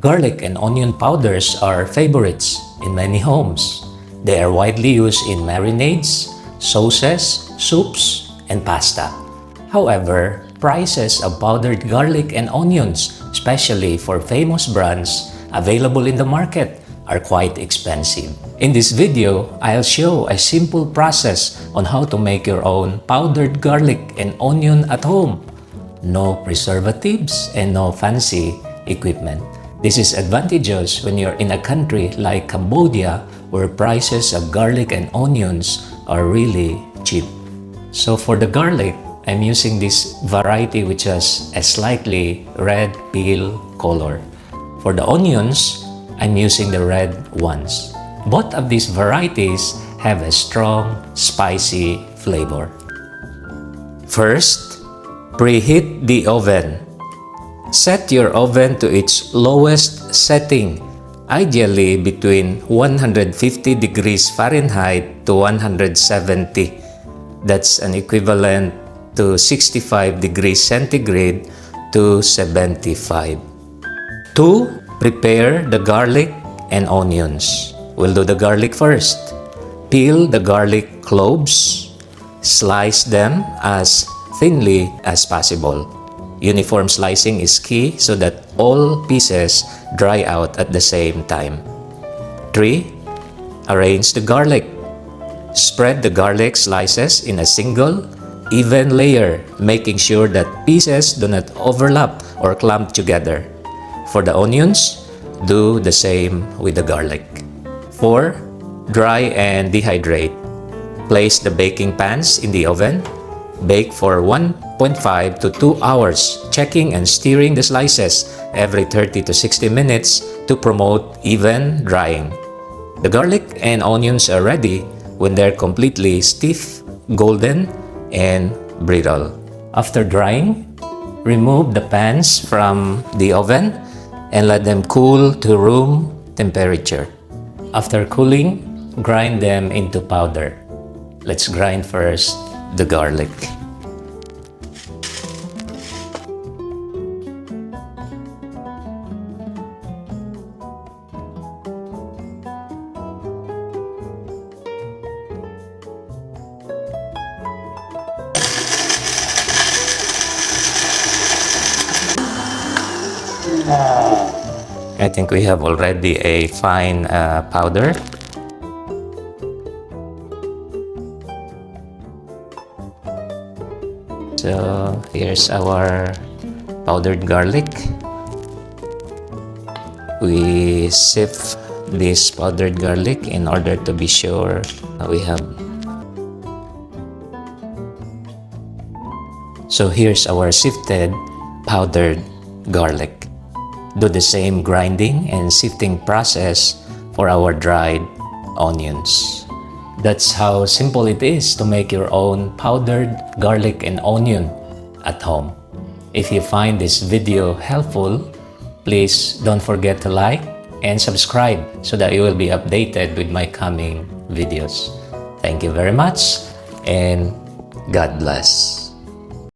Garlic and onion powders are favorites in many homes. They are widely used in marinades, sauces, soups, and pasta. However, prices of powdered garlic and onions, especially for famous brands available in the market, are quite expensive. In this video, I'll show a simple process on how to make your own powdered garlic and onion at home. No preservatives and no fancy equipment. This is advantageous when you're in a country like Cambodia where prices of garlic and onions are really cheap. So for the garlic, I'm using this variety which has a slightly red peel color. For the onions, I'm using the red ones. Both of these varieties have a strong, spicy flavor. First, preheat the oven. Set your oven to its lowest setting, ideally between 150 degrees Fahrenheit to 170. That's an equivalent to 65 degrees centigrade to 75. 2. Prepare the garlic and onions. We'll do the garlic first. Peel the garlic cloves. Slice them as thinly as possible. Uniform slicing is key so that all pieces dry out at the same time. 3. Arrange the garlic. Spread the garlic slices in a single, even layer, making sure that pieces do not overlap or clump together. For the onions, do the same with the garlic. 4. Dry and dehydrate. Place the baking pans in the oven. Bake for 1.5 to 2 hours, checking and stirring the slices every 30 to 60 minutes to promote even drying. The garlic and onions are ready when they're completely stiff, golden, and brittle. After drying, remove the pans from the oven and let them cool to room temperature. After cooling, grind them into powder. Let's grind first the garlic. I think we have already a fine powder. So here's our powdered garlic. We sift this powdered garlic in order to be sure we have. So here's our sifted powdered garlic. Do the same grinding and sifting process for our dried onions. That's how simple it is to make your own powdered garlic and onion at home. If you find this video helpful, please don't forget to like and subscribe so that you will be updated with my coming videos. Thank you very much and God bless.